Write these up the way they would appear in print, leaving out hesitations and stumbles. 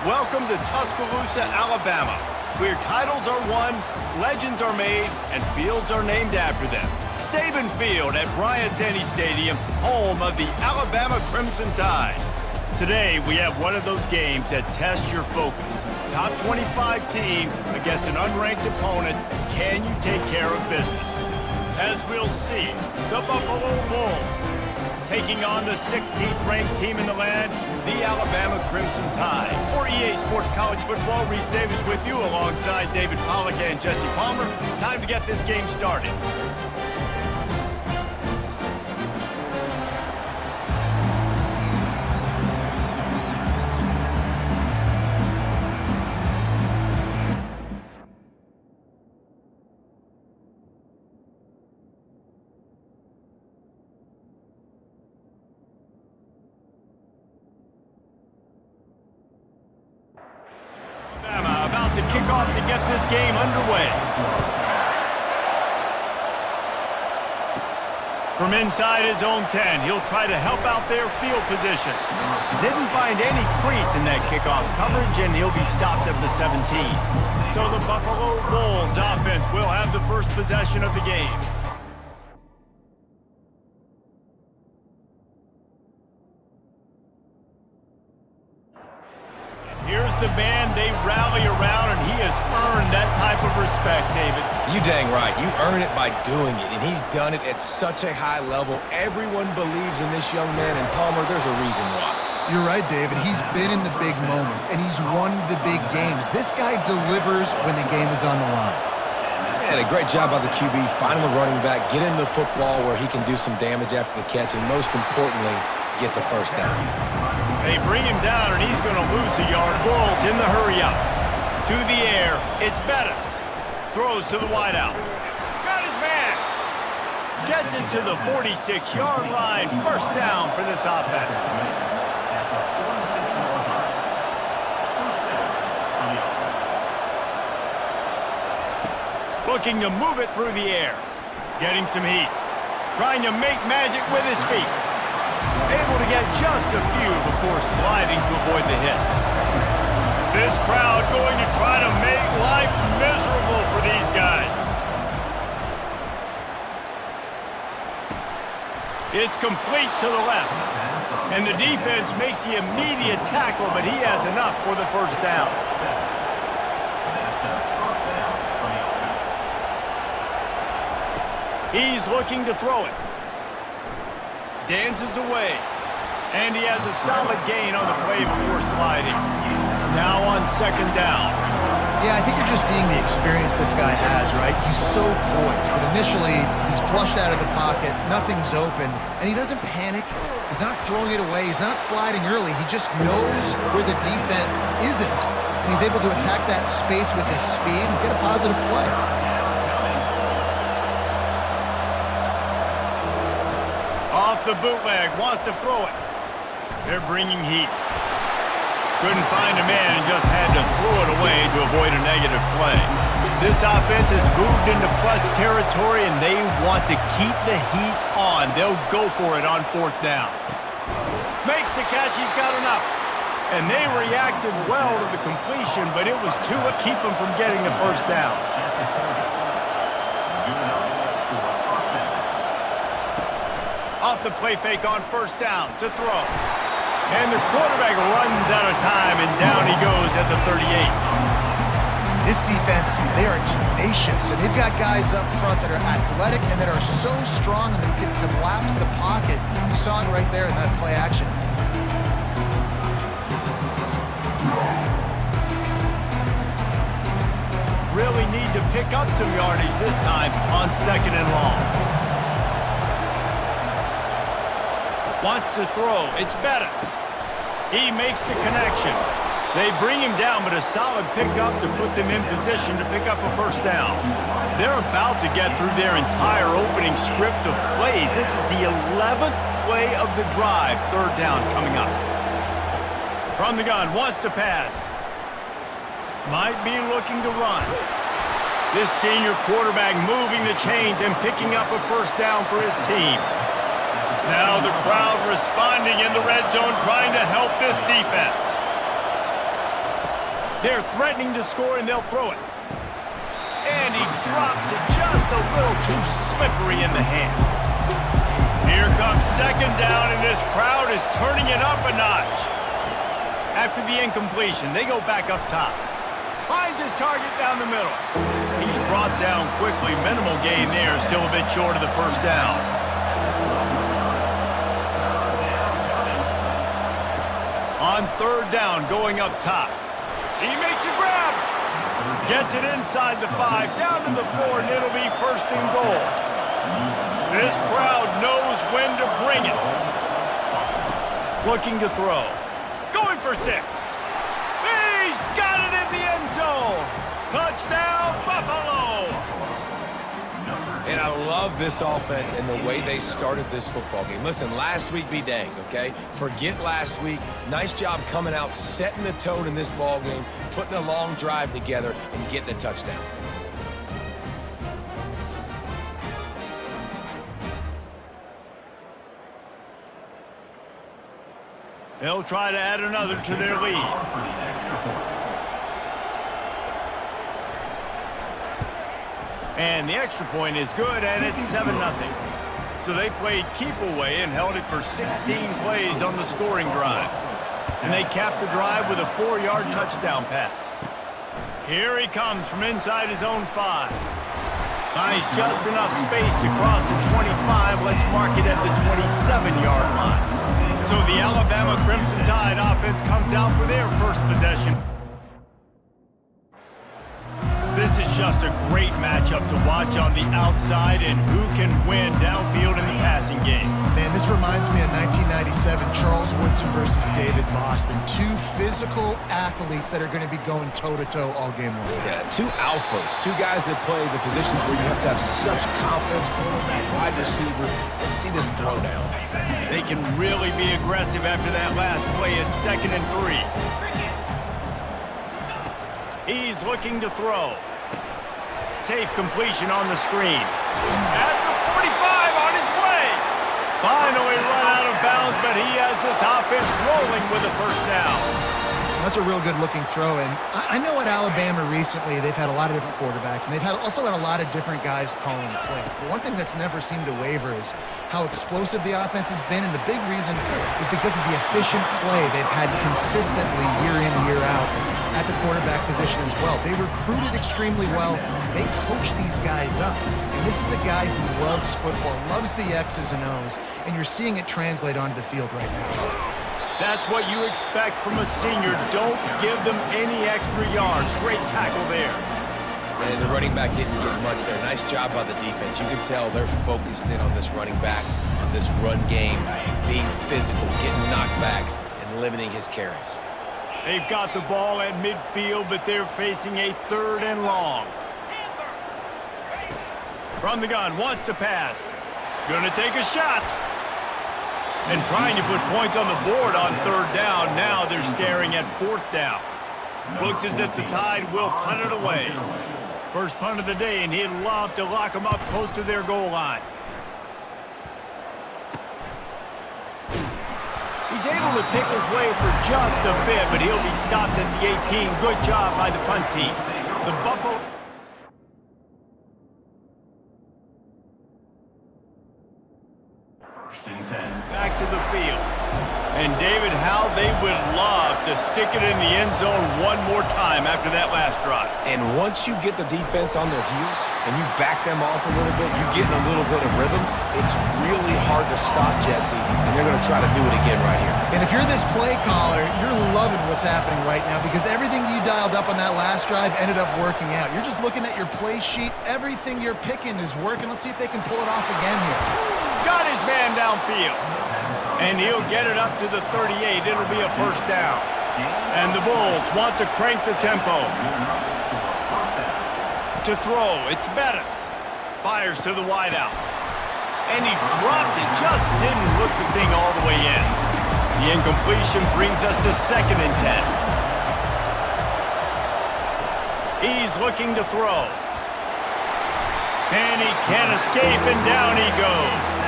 Welcome to Tuscaloosa, Alabama, where titles are won, legends are made, and fields are named after them. Saban Field at Bryant-Denny Stadium, home of the Alabama Crimson Tide. Today, we have one of those games that tests your focus. Top 25 team against an unranked opponent. Can you take care of business? As we'll see, the Buffalo Bulls taking on the 16th ranked team in the land, the Alabama Crimson Tide. For EA Sports College Football, Reese Davis with you alongside David Pollack and Jesse Palmer. Time to get this game started. About to kick off to get this game underway. From inside his own 10, he'll try to help out their field position. Didn't find any crease in that kickoff coverage, and he'll be stopped at the 17. So the Buffalo Bulls offense will have the first possession of the game. Here's the band they rally around, and he has earned that type of respect, David. You dang right. You earn it by doing it, and he's done it at such a high level. Everyone believes in this young man, and Palmer, there's a reason why. You're right, David. He's been in the big moments, and he's won the big games. This guy delivers when the game is on the line. And a great job by the QB, finding the running back, get him the football where he can do some damage after the catch, and most importantly, get the first down. They bring him down, and he's going to lose a yard. Bulls in the hurry-up. To the air, it's Bettis. Throws to the wideout. Got his man. Gets it to the 46-yard line. First down for this offense. Looking to move it through the air. Getting some heat. Trying to make magic with his feet. Able to get just a few before sliding to avoid the hits. This crowd going to try to make life miserable for these guys. It's complete to the left. And the defense makes the immediate tackle, but he has enough for the first down. He's looking to throw it. Dances away. And he has a solid gain on the play before sliding. Now on second down. Yeah, I think you're just seeing the experience this guy has, right? He's so poised that initially he's flushed out of the pocket, nothing's open, and he doesn't panic. He's not throwing it away. He's not sliding early. He just knows where the defense isn't, and he's able to attack that space with his speed and get a positive play. Off the bootleg, wants to throw it. They're bringing heat. Couldn't find a man and just had to throw it away to avoid a negative play. This offense has moved into plus territory, and they want to keep the heat on. They'll go for it on fourth down. Makes the catch, he's got enough. And they reacted well to the completion, but it was too to keep them from getting the first down. Off the play fake on first down to throw. And the quarterback runs out of time, and down he goes at the 38. This defense, they are tenacious, and they've got guys up front that are athletic and that are so strong and they can collapse the pocket. You saw it right there in that play action. Really need to pick up some yardage this time on second and long. Wants to throw. It's Bettis. He makes the connection. They bring him down, but a solid pickup to put them in position to pick up a first down. They're about to get through their entire opening script of plays. This is the 11th play of the drive. Third down coming up. From the gun, wants to pass. Might be looking to run. This senior quarterback moving the chains and picking up a first down for his team. Now the crowd responding in the red zone, trying to help this defense. They're threatening to score, and they'll throw it. And he drops it just a little too slippery in the hands. Here comes second down, and this crowd is turning it up a notch. After the incompletion, they go back up top. Finds his target down the middle. He's brought down quickly. Minimal gain there, still a bit short of the first down. On third down, going up top. He makes a grab. Gets it inside the 5, down to the 4, and it'll be first and goal. This crowd knows when to bring it. Looking to throw. Going for 6. He's got it in the end zone. Touchdown, Buffalo! And I love this offense and the way they started this football game. Listen, last week be danged, okay? Forget last week. Nice job coming out, setting the tone in this ball game, putting a long drive together, and getting a touchdown. They'll try to add another to their lead. And the extra point is good, and it's 7-0. So they played keep away and held it for 16 plays on the scoring drive. And they capped the drive with a 4-yard touchdown pass. Here he comes from inside his own 5. Finds just enough space to cross the 25. Let's mark it at the 27-yard line. So the Alabama Crimson Tide offense comes out for their first possession. This is just a great matchup to watch on the outside, and who can win downfield in the passing game. Man, this reminds me of 1997, Charles Woodson versus David Boston. 2 physical athletes that are going to be going toe-to-toe all game long. Yeah, 2 alphas, 2 guys that play the positions where you have to have such confidence, quarterback, wide receiver. Let's see this throwdown. They can really be aggressive after that last play at 2nd and 3. He's looking to throw. Safe completion on the screen. At the 45 on his way. Finally run out of bounds, but he has this offense rolling with a first down. That's a real good-looking throw, and I know at Alabama recently they've had a lot of different quarterbacks, and they've also had a lot of different guys calling plays. But one thing that's never seemed to waver is how explosive the offense has been, and the big reason is because of the efficient play they've had consistently year in, year out at the quarterback position as well. They recruited extremely well. They coach these guys up. And this is a guy who loves football, loves the X's and O's, and you're seeing it translate onto the field right now. That's what you expect from a senior. Don't give them any extra yards. Great tackle there. And the running back didn't get much there. Nice job by the defense. You can tell they're focused in on this running back, on this run game, being physical, getting knockbacks, and limiting his carries. They've got the ball at midfield, but they're facing a 3rd and long. From the gun, wants to pass. Gonna take a shot. And trying to put points on the board on 3rd down. Now they're staring at 4th down. Looks as if the Tide will punt it away. First punt of the day, and he'd love to lock them up close to their goal line. He's able to pick his way for just a bit, but he'll be stopped at the 18. Good job by the punt team. The Buffalo... Back to the field. And David, how they would love to stick it in the end zone one more time after that last drive. And once you get the defense on their heels and you back them off a little bit, you get in a little bit of rhythm, it's really hard to stop Jesse, and they're going to try to do it again right here. And if you're this play caller, you're loving what's happening right now because everything you dialed up on that last drive ended up working out. You're just looking at your play sheet. Everything you're picking is working. Let's see if they can pull it off again here. Got his man downfield. And he'll get it up to the 38. It'll be a first down. And the Bulls want to crank the tempo. To throw, it's Bettis. Fires to the wideout. And he dropped it, just didn't look the thing all the way in. The incompletion brings us to 2nd and 10. He's looking to throw. And he can't escape, and down he goes.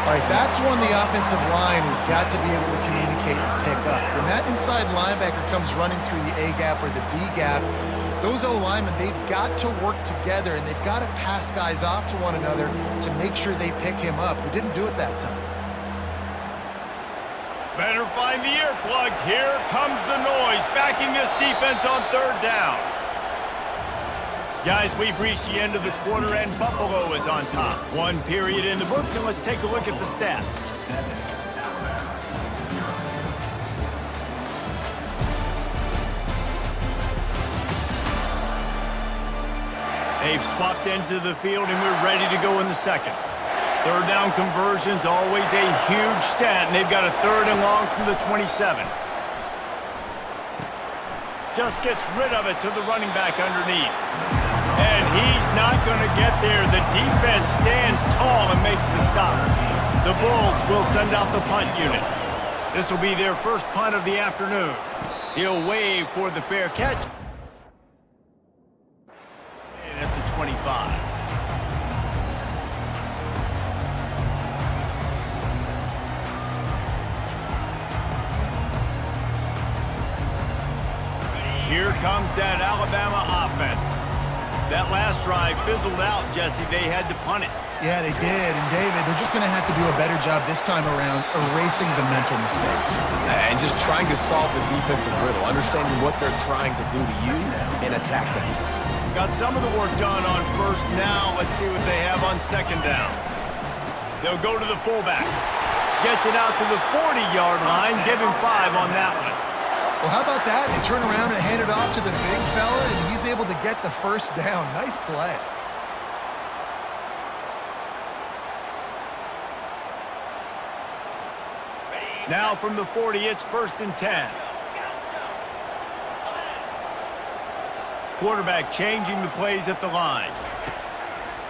All right, that's one the offensive line has got to be able to communicate and pick up. When that inside linebacker comes running through the A gap or the B gap, those O-linemen, they've got to work together, and they've got to pass guys off to one another to make sure they pick him up. They didn't do it that time. Better find the earplugs. Here comes the noise, backing this defense on third down. Guys, we've reached the end of the quarter, and Buffalo is on top. One period in the books, and let's take a look at the stats. They've swapped ends of the field, and we're ready to go in the second. Third down conversion's always a huge stat, and they've got a 3rd and long from the 27. Just gets rid of it to the running back underneath. And he's not going to get there. The defense stands tall and makes the stop. The Bulls will send out the punt unit. This will be their first punt of the afternoon. He'll wave for the fair catch. And at the 25. Here comes that Alabama offense. That last drive fizzled out, Jesse. They had to punt it. Yeah, they did. And, David, they're just going to have to do a better job this time around erasing the mental mistakes. And just trying to solve the defensive riddle, understanding what they're trying to do to you and attack them. Got some of the work done on first. Now let's see what they have on second down. They'll go to the fullback. Gets it out to the 40-yard line. Give him 5 on that one. Well, how about that? They turn around and hand it off to the big fella, and he's able to get the first down. Nice play. Now from the 40, it's 1st and 10. Quarterback changing the plays at the line.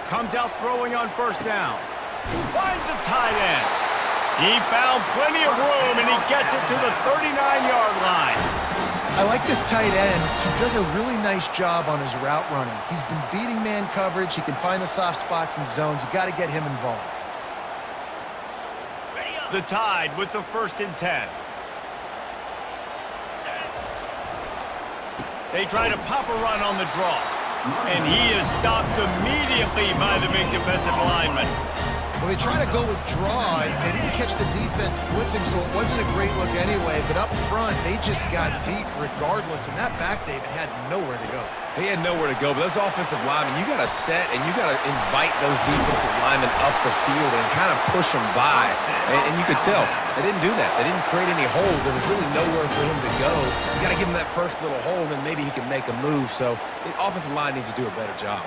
Comes out throwing on first down. Finds a tight end. He found plenty of room, and he gets it to the 39-yard line. I like this tight end. He does a really nice job on his route running. He's been beating man coverage. He can find the soft spots and zones. You got to get him involved. The Tide with the 1st and 10. They try to pop a run on the draw, and he is stopped immediately by the big defensive lineman. Well, they try to go with draw, and they didn't catch the defense blitzing, so it wasn't a great look anyway. But up front, they just got beat regardless, and that back, David, had nowhere to go. He had nowhere to go, but those offensive linemen, you got to set and you got to invite those defensive linemen up the field and kind of push them by. And you could tell they didn't do that. They didn't create any holes. There was really nowhere for him to go. You got to give him that first little hole, and then maybe he can make a move. So the offensive line needs to do a better job.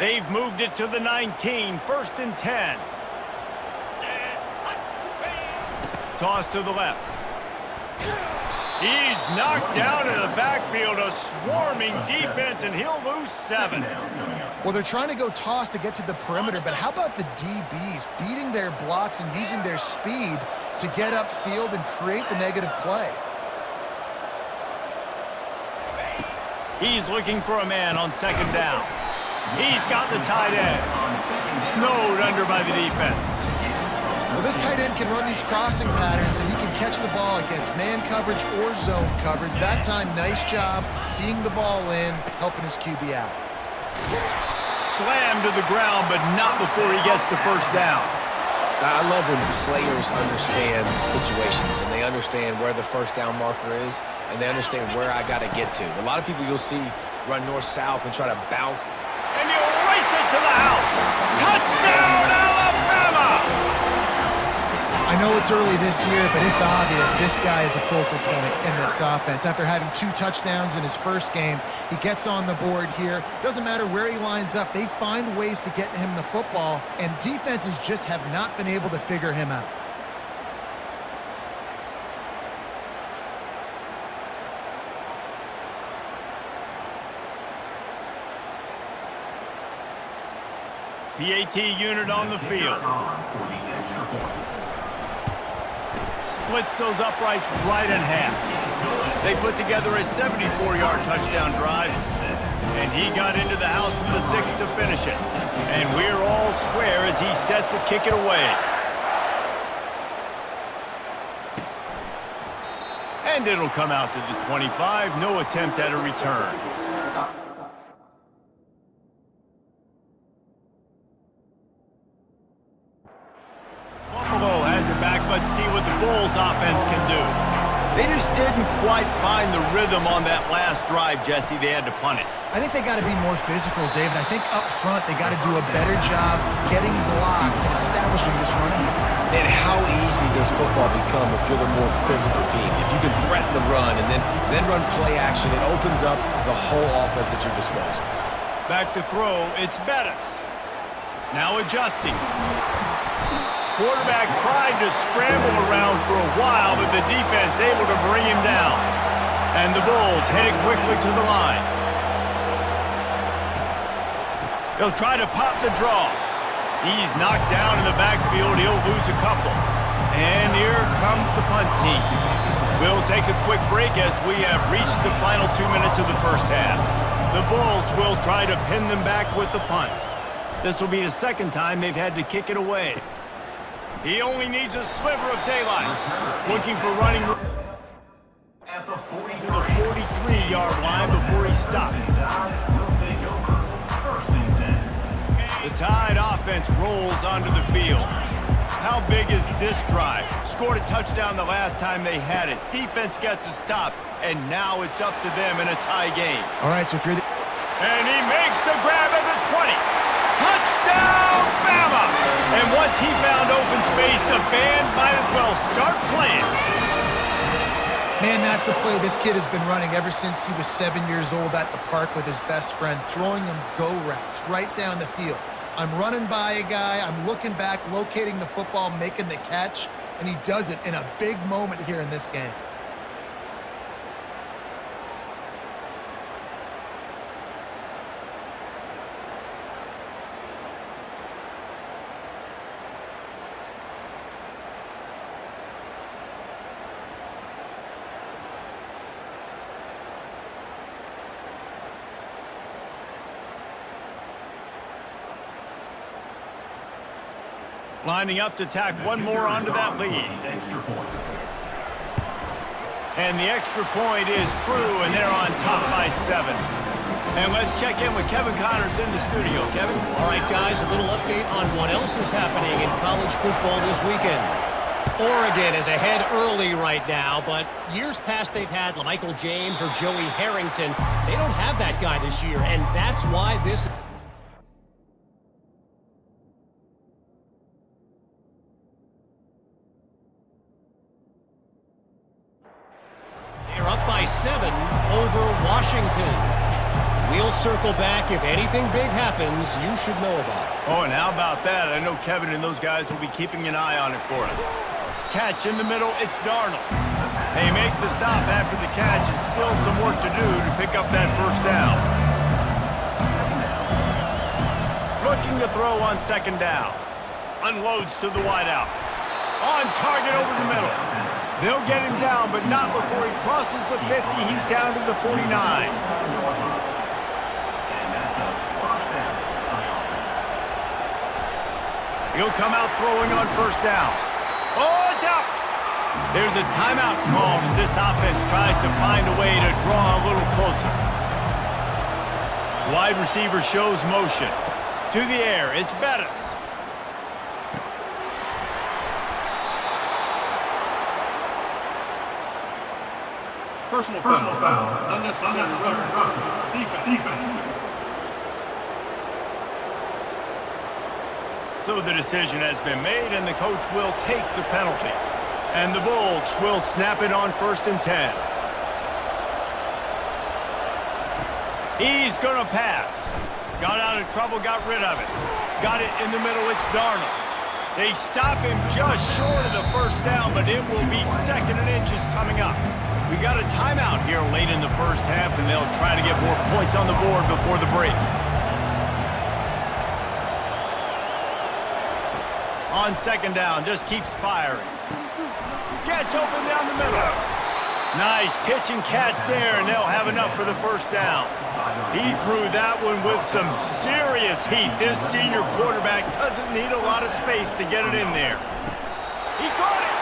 They've moved it to the 19, 1st and 10. Toss to the left. He's knocked down in the backfield, a swarming defense, and he'll lose 7. Well, they're trying to go toss to get to the perimeter, but how about the DBs beating their blocks and using their speed to get upfield and create the negative play? He's looking for a man on second down. He's got the tight end. Snowed under by the defense. Well, this tight end can run these crossing patterns, and he can catch the ball against man coverage or zone coverage. That time, nice job seeing the ball in, helping his QB out. Slammed to the ground, but not before he gets the first down. I love when players understand situations and they understand where the first down marker is and they understand where I got to get to. A lot of people you'll see run north-south and try to bounce. And he'll race it to the house. Touchdown, Alabama! I know it's early this year, but it's obvious this guy is a focal point in this offense. After having 2 touchdowns in his first game, he gets on the board here. Doesn't matter where he lines up, they find ways to get him the football, and defenses just have not been able to figure him out. PAT unit on the field. Splits those uprights right in half. They put together a 74-yard touchdown drive, and he got into the house from the 6 to finish it. And we're all square as he's set to kick it away. And it'll come out to the 25, no attempt at a return. Buffalo has it back. Let's see what the Bulls offense can do. They just didn't quite find the rhythm on that last drive, Jesse. They had to punt it. I think they got to be more physical, David. I think up front they got to do a better job getting blocks and establishing this running game. And how easy does football become if you're the more physical team? If you can threaten the run and then run play action, it opens up the whole offense at your disposal. Back to throw, it's Bettis. Now adjusting. Quarterback tried to scramble around for a while, but the defense able to bring him down. And the Bulls headed quickly to the line. He'll try to pop the draw. He's knocked down in the backfield. He'll lose a couple. And here comes the punt team. We'll take a quick break as we have reached the final 2 minutes of the first half. The Bulls will try to pin them back with the punt. This will be the second time they've had to kick it away. He only needs a sliver of daylight. Looking for running at the 43-yard line before he stopped. The Tide offense rolls onto the field. How big is this drive? Scored a touchdown the last time they had it. Defense gets a stop, and now it's up to them in a tie game. All right, so if you're And he makes the grab at the 20. Touchdown, Bama! And once he found open space, the band might as well start playing. Man, that's a play this kid has been running ever since he was 7 years old at the park with his best friend, throwing him go routes right down the field. I'm running by a guy, I'm looking back, locating the football, making the catch, and he does it in a big moment here in this game. Lining up to tack one more onto that lead. And the extra point is true, and they're on top by 7. And let's check in with Kevin Connors in the studio. Kevin? All right, guys, a little update on what else is happening in college football this weekend. Oregon is ahead early right now, but years past they've had Michael James or Joey Harrington. They don't have that guy this year, and that's why this... They're up by 7 over Washington. We'll circle back. If anything big happens, you should know about it. Oh, and how about that? I know Kevin and those guys will be keeping an eye on it for us. Catch in the middle, it's Darnold. They make the stop after the catch, and still some work to do to pick up that first down. Looking to throw on second down. Unloads to the wideout. On target over the middle. They'll get him down, but not before he crosses the 50. He's down to the 49. He'll come out throwing on first down. Oh, it's out! There's a timeout called as this offense tries to find a way to draw a little closer. Wide receiver shows motion. To the air, it's Bettis. Personal foul. Unnecessary run. Defense. So the decision has been made, and the coach will take the penalty. And the Bulls will snap it on 1st and 10. He's going to pass. Got out of trouble, got rid of it. Got it in the middle, it's Darnold. They stop him just short of the first down, but it will be 2nd and inches coming up. We got a timeout here late in the first half, and they'll try to get more points on the board before the break. On second down, just keeps firing. Gets open down the middle. Nice pitch and catch there, and they'll have enough for the first down. He threw that one with some serious heat. This senior quarterback doesn't need a lot of space to get it in there. He caught it!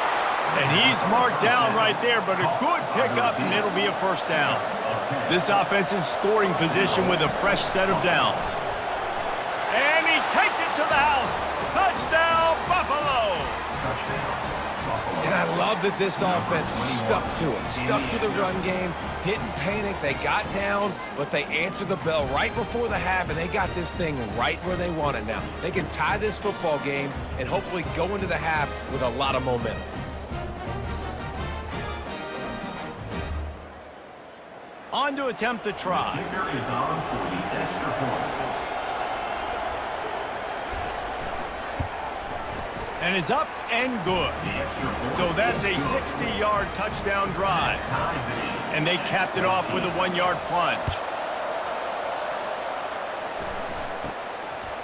And he's marked down right there, but a good pickup, and it'll be a first down. This offense in scoring position with a fresh set of downs. And he takes it to the house. Touchdown, Buffalo! And I love that this offense stuck to it, stuck to the run game, didn't panic. They got down, but they answered the bell right before the half, and they got this thing right where they want it now. They can tie this football game and hopefully go into the half with a lot of momentum. On to attempt the try. Kicker is on for the extra point. And it's up and good. So that's a 60-yard touchdown drive. And they capped it off with a 1-yard plunge.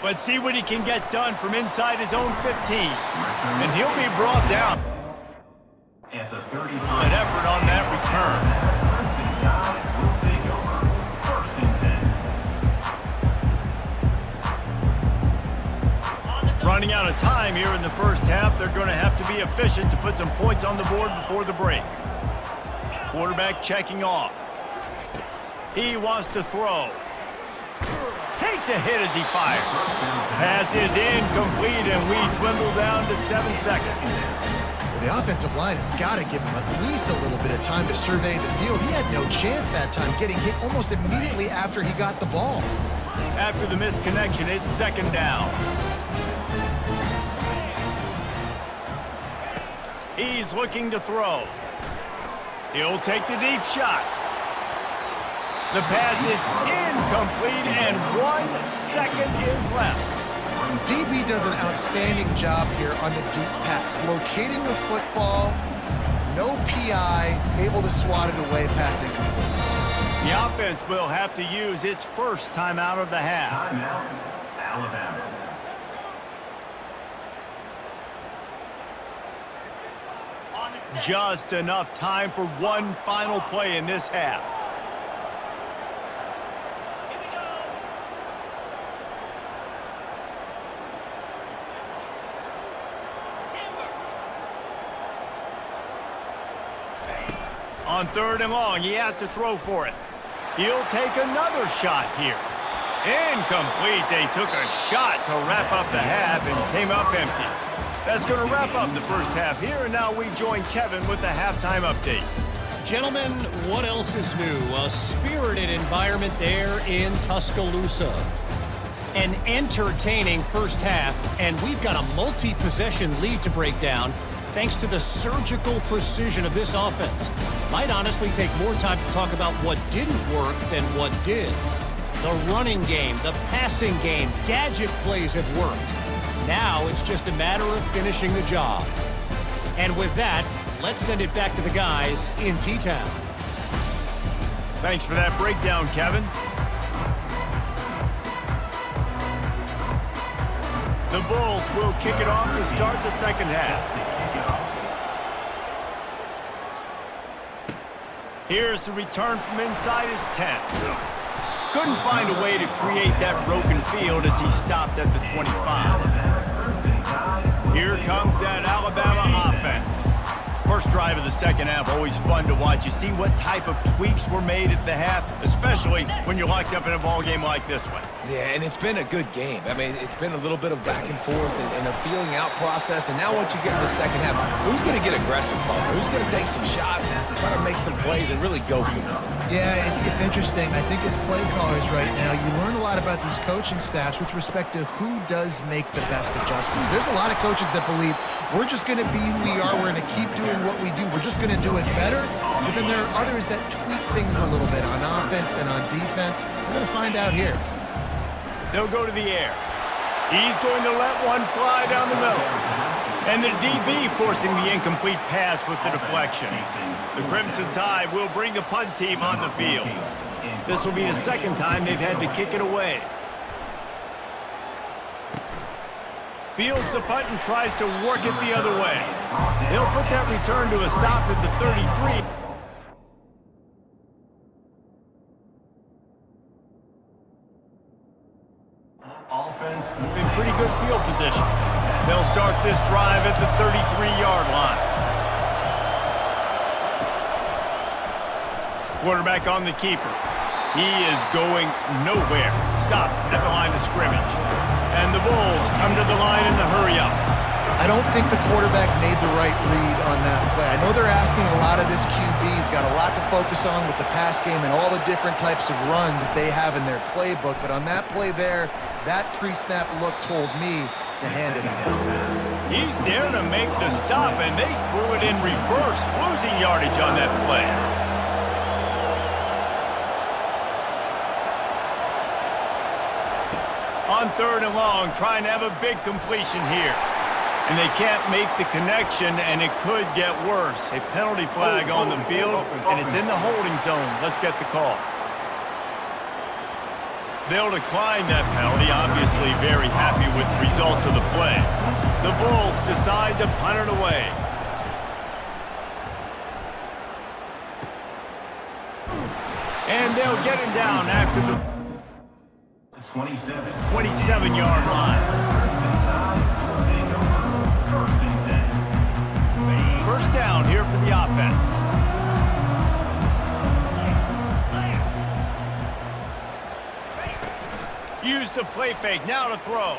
But see what he can get done from inside his own 15. And he'll be brought down. At the 35. An effort on that return. Will take over. First and 10. Running out of time here in the first half, they're going to have to be efficient to put some points on the board before the break. Quarterback checking off. He wants to throw. Takes a hit as he fires. Pass is incomplete, and we dwindle down to 7 seconds. The offensive line has got to give him at least a little bit of time to survey the field. He had no chance that time, getting hit almost immediately after he got the ball. After the missed connection, it's second down. He's looking to throw. He'll take the deep shot. The pass is incomplete, and 1 second is left. DB does an outstanding job here on the deep pass, locating the football, no PI, able to swat it away, pass incomplete. The offense will have to use its first timeout of the half. Timeout, Alabama. Just enough time for one final play in this half. On third and long, he has to throw for it. He'll take another shot here. Incomplete. They took a shot to wrap up the half and came up empty. That's going to wrap up the first half here, and now we join Kevin with the halftime update. Gentlemen, what else is new? A spirited environment there in Tuscaloosa. An entertaining first half, and we've got a multi-possession lead to break down thanks to the surgical precision of this offense. Might honestly take more time to talk about what didn't work than what did. The running game, the passing game, gadget plays have worked. Now it's just a matter of finishing the job. And with that, let's send it back to the guys in T-Town. Thanks for that breakdown, Kevin. The Bulls will kick it off to start the second half. Here's the return from inside his 10. Couldn't find a way to create that broken field as he stopped at the 25. Here comes that Alabama offense. First drive of the second half, always fun to watch. You see what type of tweaks were made at the half, especially when you're locked up in a ball game like this one. Yeah, and it's been a good game. I mean, it's been a little bit of back and forth and a feeling out process. And now once you get in the second half, who's going to get aggressive, Paul? Who's going to take some shots, try to make some plays, and really go for them? Yeah, it's interesting. I think as play callers right now, you learn a lot about these coaching staffs with respect to who does make the best adjustments. There's a lot of coaches that believe we're just going to be who we are. We're going to keep doing what we do. We're just going to do it better. But then there are others that tweak things a little bit on offense and on defense. We're going to find out here. They'll go to the air. He's going to let one fly down the middle. And the DB forcing the incomplete pass with the deflection. The Crimson Tide will bring the punt team on the field. This will be the second time they've had to kick it away. Fields the punt and tries to work it the other way. He'll put that return to a stop at the 33. Offense. In pretty good field position. They'll start this drive at the 33-yard line. Quarterback on the keeper. He is going nowhere. Stop at the line of scrimmage. And the Bulls come to the line in the hurry-up. I don't think the quarterback made the right read on that play. I know they're asking a lot of this QB. He's got a lot to focus on with the pass game and all the different types of runs that they have in their playbook. But on that play there, that pre-snap look told me to hand it off. He's there to make the stop, and they threw it in reverse, losing yardage on that play. On 3rd and long, trying to have a big completion here. And they can't make the connection, and it could get worse. A penalty flag on the field, and it's in the holding zone. Let's get the call. They'll decline that penalty, obviously very happy with the results of the play. The Bulls decide to punt it away. And they'll get him down after the 27-yard line. First down here for the offense. Use the play fake, now to throw.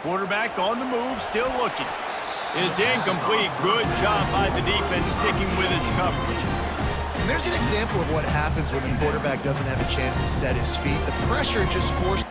Quarterback on the move, still looking. It's incomplete. Good job by the defense sticking with its coverage. And there's an example of what happens when the quarterback doesn't have a chance to set his feet. The pressure just forces...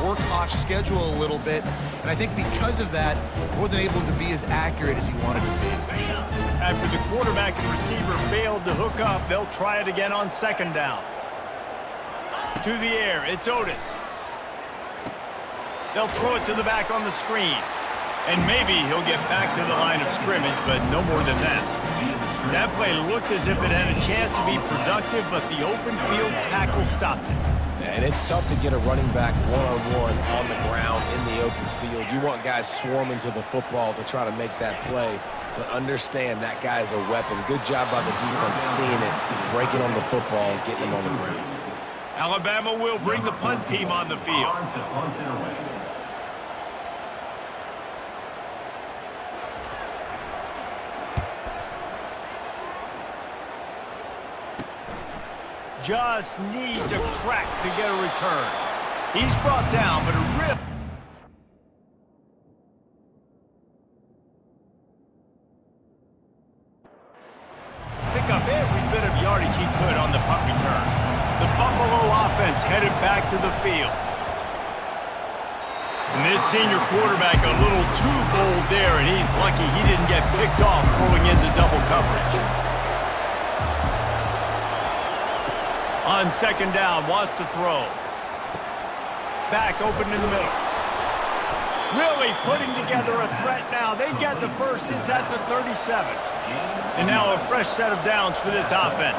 work off schedule a little bit, and I think because of that, he wasn't able to be as accurate as he wanted to be. After the quarterback and receiver failed to hook up, they'll try it again on 2nd down. To the air, it's Otis. They'll throw it to the back on the screen. And maybe he'll get back to the line of scrimmage, but no more than that. That play looked as if it had a chance to be productive, but the open field tackle stopped it. And it's tough to get a running back one-on-one on the ground in the open field. You want guys swarming to the football to try to make that play, but understand that guy's a weapon. Good job by the defense seeing it, breaking on the football, and getting him on the ground. Alabama will bring the punt team on the field. Just needs a crack to get a return. He's brought down, but a rip. Pick up every bit of yardage he could on the punt return. The Buffalo offense headed back to the field. And this senior quarterback a little too bold there, and he's lucky he didn't get picked off throwing into double coverage. On 2nd down, wants to throw. Back open in the middle. Really putting together a threat now. They get the first. It's at the 37. And now a fresh set of downs for this offense.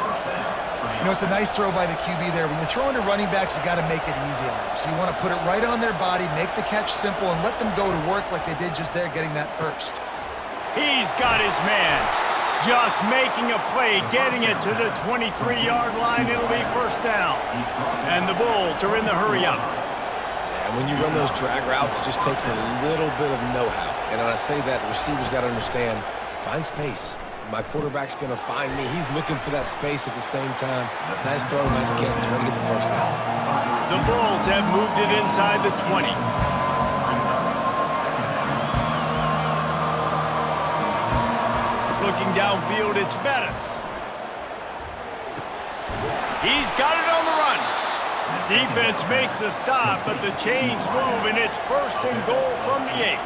You know, it's a nice throw by the QB there. When you're throwing to running backs, you got to make it easy on them. So you want to put it right on their body, make the catch simple, and let them go to work like they did just there, getting that first. He's got his man. Just making a play, getting it to the 23-yard line. It'll be first down. And the Bulls are in the hurry-up. And when you run those drag routes, it just takes a little bit of know-how. And when I say that, the receiver's got to understand, find space. My quarterback's going to find me. He's looking for that space at the same time. Nice throw, nice catch. Way to get the first down. The Bulls have moved it inside the 20. Looking downfield, it's Bettis. He's got it on the run. Defense makes a stop, but the chains move, and it's 1st and goal from the 8.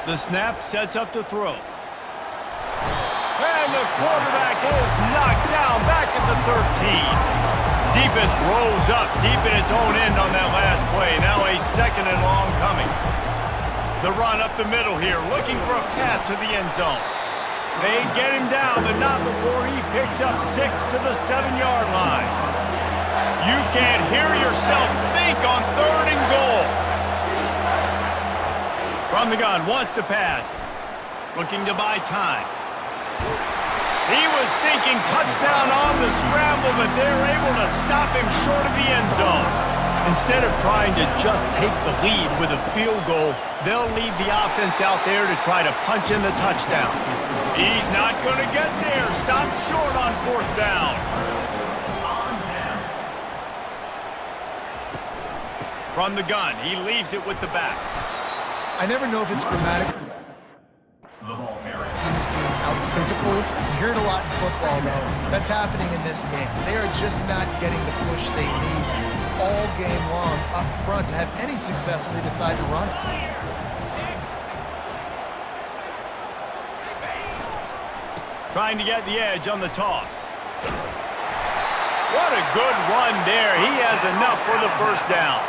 The snap sets up to throw. And the quarterback is knocked down back at the 13. defense rose up deep in its own end on that last play. Now a second and long coming. The run up the middle here, looking for a path to the end zone. They get him down, but not before he picks up 6 to the 7-yard line. You can't hear yourself think on 3rd and goal. From the gun, wants to pass. Looking to buy time. He was thinking touchdown on the scramble, but they're able to stop him short of the end zone. Instead of trying to just take the lead with a field goal, they'll leave the offense out there to try to punch in the touchdown. He's not going to get there. Stopped short on 4th down. From the gun, he leaves it with the back. I never know if it's grammatical. The ball carrier. Teams being out physical. You hear it a lot in football, though. That's happening in this game. They are just not getting the push they need all game long up front to have any success when they decide to run it. Trying to get the edge on the toss. What a good run there. He has enough for the 1st down.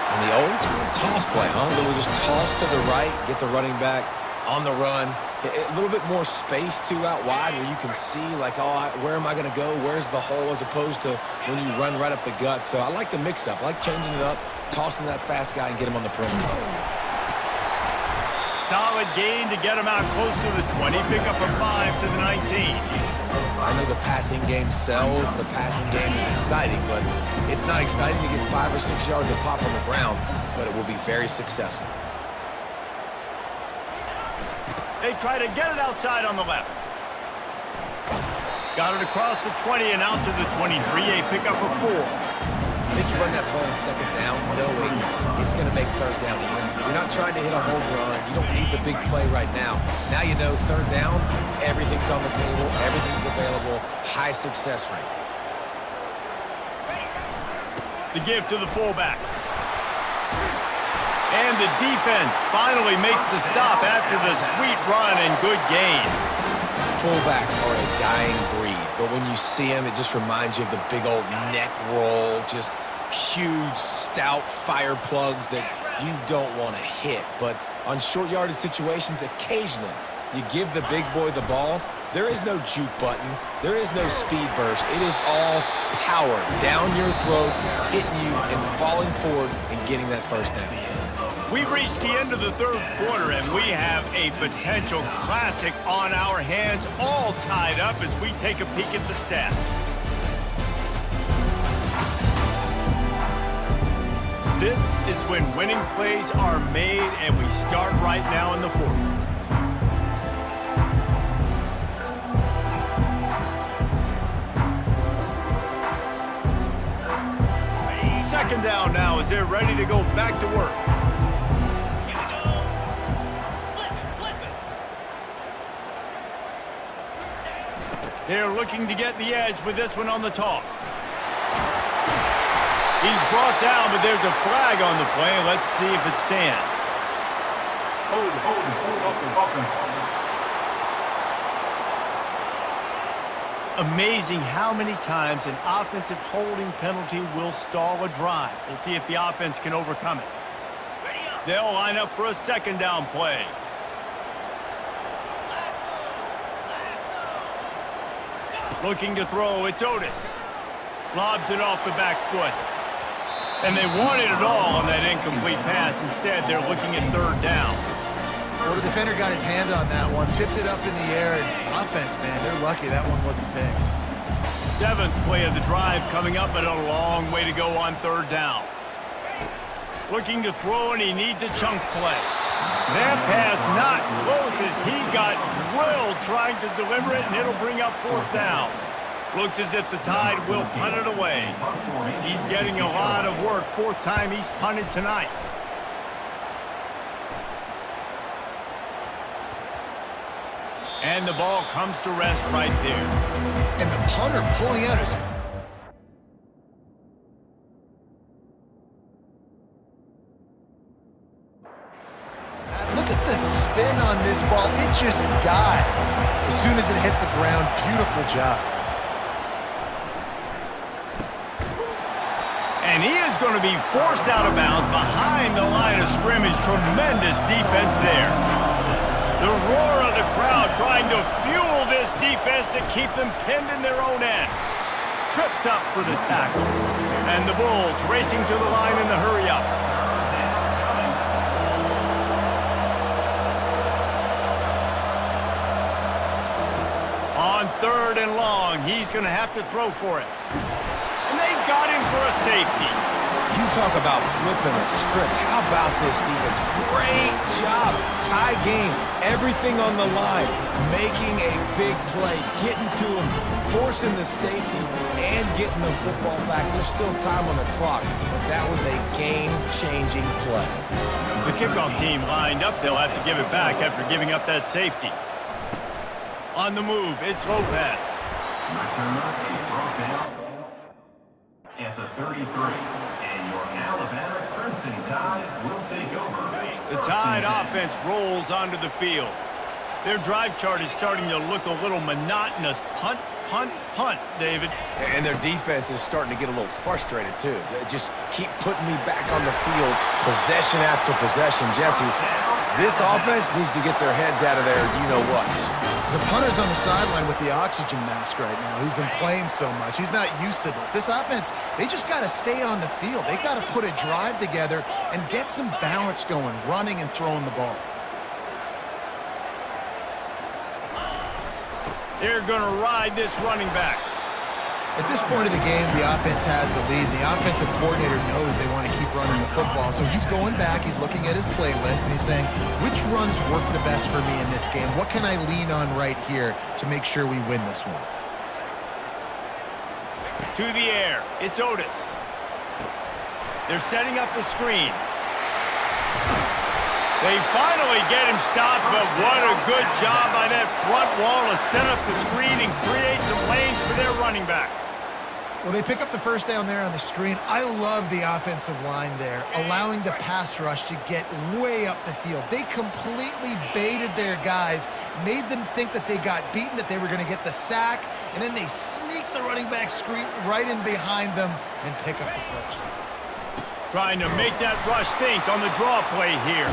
And the old school toss play, huh? Little just toss to the right, get the running back on the run. A little bit more space, too, out wide where you can see, like, oh, where am I going to go? Where's the hole, as opposed to when you run right up the gut. So I like the mix-up. I like changing it up, tossing that fast guy and get him on the perimeter. Solid gain to get him out close to the 20. Pick up a 5 to the 19. I know the passing game sells. The passing game is exciting, but it's not exciting to get 5 or 6 yards of pop on the ground, but it will be very successful. They try to get it outside on the left. Got it across the 20 and out to the 23. A pickup of 4. I think you run that play on 2nd down, knowing it's going to make 3rd down easy. You're not trying to hit a home run. You don't need the big play right now. Now you know 3rd down, everything's on the table, everything's available, high success rate. The give to the fullback. And the defense finally makes the stop after the sweet run and good gain. Fullbacks are a dying breed, but when you see them, it just reminds you of the big old neck roll, just huge, stout fire plugs that you don't want to hit. But on short yardage situations, occasionally, you give the big boy the ball. There is no juke button. There is no speed burst. It is all power down your throat, hitting you and falling forward and getting that 1st down. We've reached the end of the 3rd quarter, and we have a potential classic on our hands, all tied up as we take a peek at the stats. This is when winning plays are made, and we start right now in the 4th. Second down now as they're ready to go back to work. They're looking to get the edge with this one on the toss. He's brought down, but there's a flag on the play. Let's see if it stands. Hold it. Amazing how many times an offensive holding penalty will stall a drive. We'll see if the offense can overcome it. They'll line up for a 2nd down play. Looking to throw, it's Otis. Lobs it off the back foot. And they wanted it all on that incomplete pass. Instead, they're looking at 3rd down. Well, the defender got his hand on that one, tipped it up in the air, and offense, man, they're lucky that one wasn't picked. 7th play of the drive coming up, but a long way to go on 3rd down. Looking to throw, and he needs a chunk play. That pass not close as he got drilled trying to deliver it, and it'll bring up 4th down. Looks as if the Tide will punt it away. He's getting a lot of work. 4th time he's punted tonight. And the ball comes to rest right there. And the punter pulling out his... Look at the spin on this ball. It just died as soon as it hit the ground. Beautiful job. And he is going to be forced out of bounds behind the line of scrimmage. Tremendous defense there. The roar of the crowd trying to fuel this defense to keep them pinned in their own end. Tripped up for the tackle. And the Bulls racing to the line in the hurry-up. On 3rd and long, he's going to have to throw for it. And they got him for a safety. You talk about flipping a script. How about this defense? Great job. Tie game. Everything on the line. Making a big play. Getting to him. Forcing the safety. And getting the football back. There's still time on the clock. But that was a game-changing play. The kickoff team lined up. They'll have to give it back after giving up that safety. On the move, it's Lopez. Returner is brought down at the 33. And your Alabama Crimson Tide will take over. The Tide offense rolls onto the field. Their drive chart is starting to look a little monotonous. Punt, punt, punt, David. And their defense is starting to get a little frustrated, too. They just keep putting me back on the field, possession after possession. Jesse, this offense needs to get their heads out of there, you-know-what. The punter's on the sideline with the oxygen mask right now. He's been playing so much. He's not used to this. This offense, they just got to stay on the field. They've got to put a drive together and get some balance going, running and throwing the ball. They're going to ride this running back. At this point of the game, the offense has the lead. The offensive coordinator knows they want to keep running the football. So he's going back, he's looking at his playlist, and he's saying, which runs work the best for me in this game? What can I lean on right here to make sure we win this one? To the air, it's Otis. They're setting up the screen. They finally get him stopped, but what a good job by that front wall to set up the screen and create some lanes for their running back. Well, they pick up the first down there on the screen. I love the offensive line there, allowing the pass rush to get way up the field. They completely baited their guys, made them think that they got beaten, that they were going to get the sack, and then they sneak the running back screen right in behind them and pick up the first. Trying to make that rush think on the draw play here.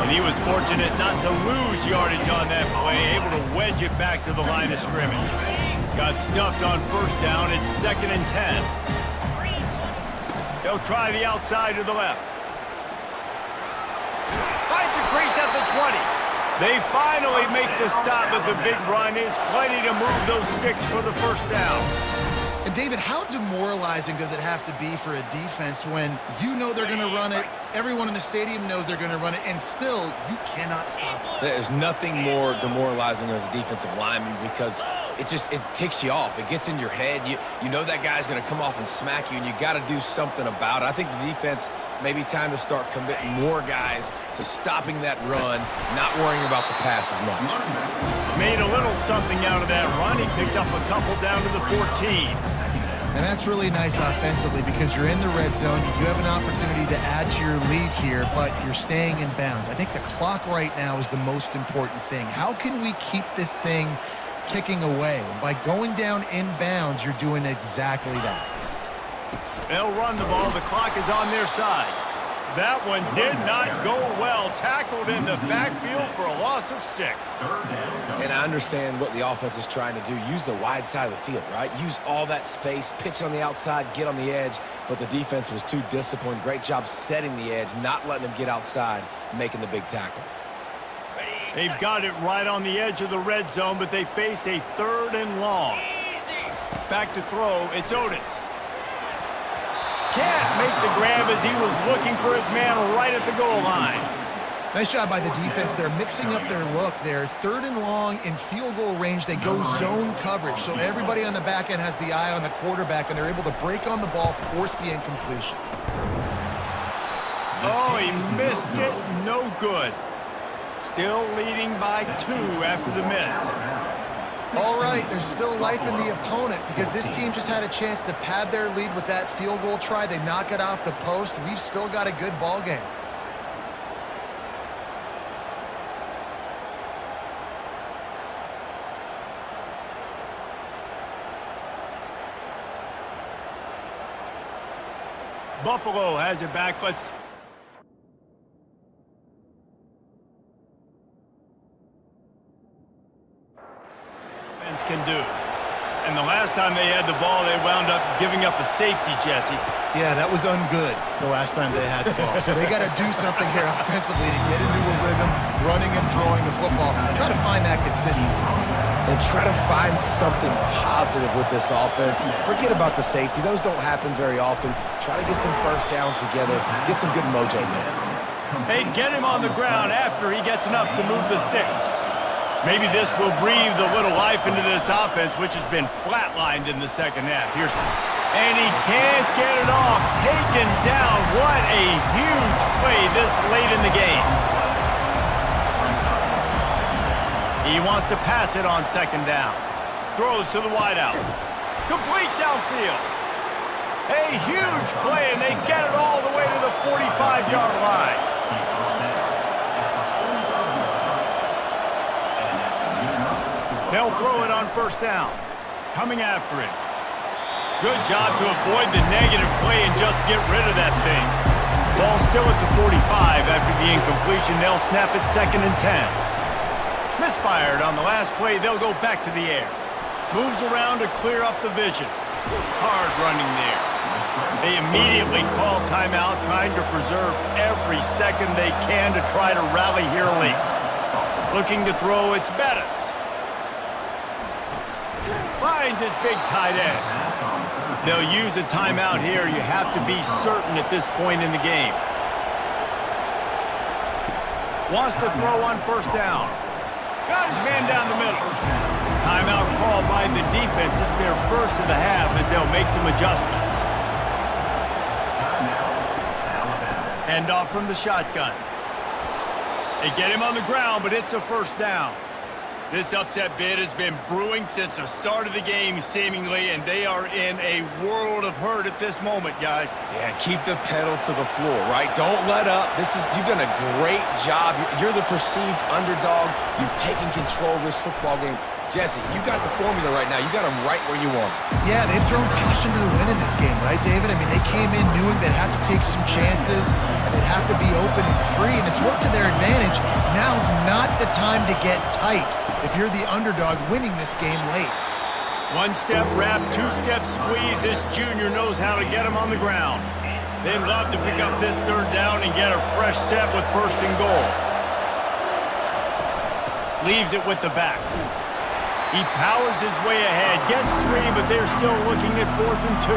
And he was fortunate not to lose yardage on that play, able to wedge it back to the line of scrimmage. Got stuffed on first down. It's 2nd and 10. They'll try the outside to the left. Finds a crease at the 20. They finally make the stop, but the big run is plenty to move those sticks for the first down. And David, how demoralizing does it have to be for a defense when you know they're going to run it, everyone in the stadium knows they're going to run it, and still you cannot stop it? There's nothing more demoralizing as a defensive lineman because it ticks you off. It gets in your head. You know that guy's going to come off and smack you, and you got to do something about it. I think the defense maybe time to start committing more guys to stopping that run, not worrying about the pass as much. Made a little something out of that run. He picked up a couple down to the 14. And that's really nice offensively because you're in the red zone. You do have an opportunity to add to your lead here, but you're staying in bounds. I think the clock right now is the most important thing. How can we keep this thing ticking away? And by going down in bounds, you're doing exactly that. They'll run the ball. The clock is on their side. That one did not go well. Tackled in the backfield for a loss of 6. And I understand what the offense is trying to do. Use the wide side of the field, right? Use all that space, pitch on the outside, get on the edge. But the defense was too disciplined. Great job setting the edge, not letting them get outside, making the big tackle. They've got it right on the edge of the red zone, but they face a 3rd and long. Back to throw, it's Otis. Can't make the grab as he was looking for his man right at the goal line. Nice job by the defense. They're mixing up their look. They're 3rd and long in field goal range. They go zone coverage, so everybody on the back end has the eye on the quarterback, and they're able to break on the ball, force the incompletion. Oh, he missed it. No good. Still leading by 2 after the miss. All right, there's still life in the opponent because this team just had a chance to pad their lead with that field goal try. They knock it off the post. We've still got a good ball game. Buffalo has it back. Let's can do. And the last time they had the ball, they wound up giving up a safety, Jesse. Yeah, that was ungood the last time they had the ball. So they got to do something here offensively to get into a rhythm, running and throwing the football. Try to find that consistency. And try to find something positive with this offense. Forget about the safety. Those don't happen very often. Try to get some first downs together. Get some good mojo there. Hey, get him on the ground after he gets enough to move the sticks. Maybe this will breathe a little life into this offense, which has been flatlined in the second half. And he can't get it off. Taken down. What a huge play this late in the game. He wants to pass it on second down. Throws to the wideout. Complete downfield. A huge play, and they get it all the way to the 45-yard line. They'll throw it on first down. Coming after it. Good job to avoid the negative play and just get rid of that thing. Ball still at the 45 after the incompletion. They'll snap it 2nd and 10. Misfired on the last play. They'll go back to the air. Moves around to clear up the vision. Hard running there. They immediately call timeout, trying to preserve every second they can to try to rally here late. Looking to throw, it's Bettis. Finds his big tight end. They'll use a timeout here. You have to be certain at this point in the game. Wants to throw on first down. Got his man down the middle. Timeout called by the defense. It's their first of the half as they'll make some adjustments. Hand off from the shotgun. They get him on the ground, but it's a first down. This upset bid has been brewing since the start of the game, seemingly, and they are in a world of hurt at this moment, guys. Yeah, keep the pedal to the floor, right? Don't let up. You've done a great job. You're the perceived underdog. You've taken control of this football game. Jesse, you got the formula right now. You got them right where you want them. Yeah, they've thrown caution to the wind in this game, right, David? I mean, they came in knowing they'd have to take some chances, and they'd have to be open and free, and it's worked to their advantage. Now's not the time to get tight if you're the underdog winning this game late. One-step wrap, two-step squeeze. This junior knows how to get him on the ground. They'd love to pick up this third down and get a fresh set with 1st and goal. Leaves it with the back. He powers his way ahead, gets 3, but they're still looking at 4th and 2.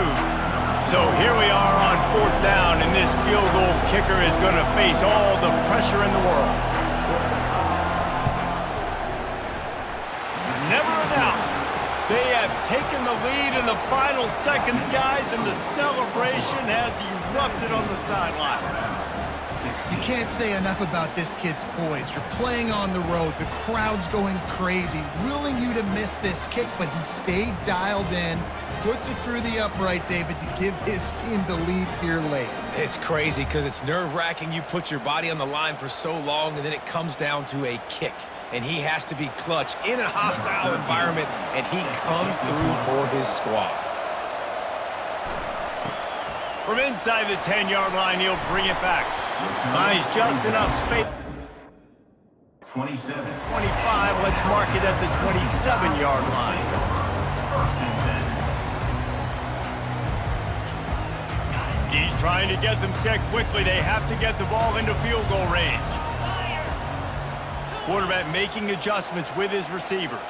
So here we are on 4th down, and this field goal kicker is going to face all the pressure in the world. Never a doubt. They have taken the lead in the final seconds, guys, and the celebration has erupted on the sideline. You can't say enough about this kid's poise. You're playing on the road. The crowd's going crazy, willing you to miss this kick, but he stayed dialed in, puts it through the upright, David, to give his team the lead here late. It's crazy because it's nerve-wracking. You put your body on the line for so long, and then it comes down to a kick. And he has to be clutch in a hostile environment, and he comes through for his squad. From inside the 10-yard line, he'll bring it back. Finds just enough space. 27. 25, let's mark it at the 27-yard line. 1st and 10. He's trying to get them set quickly. They have to get the ball into field goal range. Quarterback making adjustments with his receivers.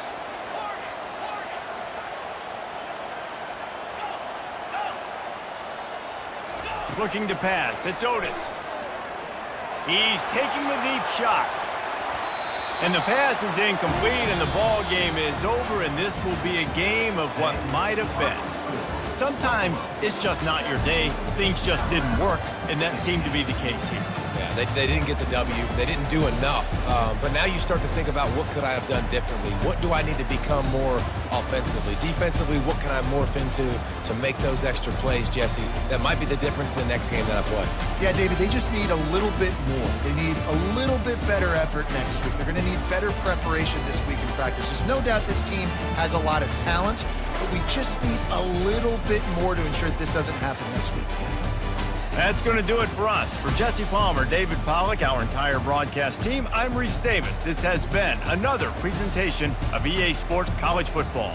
Looking to pass. It's Otis. He's taking the deep shot. And the pass is incomplete, and the ball game is over, and this will be a game of what might have been. Sometimes it's just not your day. Things just didn't work, and that seemed to be the case here. Yeah, they didn't get the W. They didn't do enough. But now you start to think about what could I have done differently? What do I need to become more offensively? Defensively, what can I morph into to make those extra plays, Jesse? That might be the difference in the next game that I play. Yeah, David, they just need a little bit more. They need a little bit better effort next week. They're going to need better preparation this week in practice. There's no doubt this team has a lot of talent, but we just need a little bit more to ensure that this doesn't happen next week. That's going to do it for us. For Jesse Palmer, David Pollack, our entire broadcast team, I'm Reese Davis. This has been another presentation of EA Sports College Football.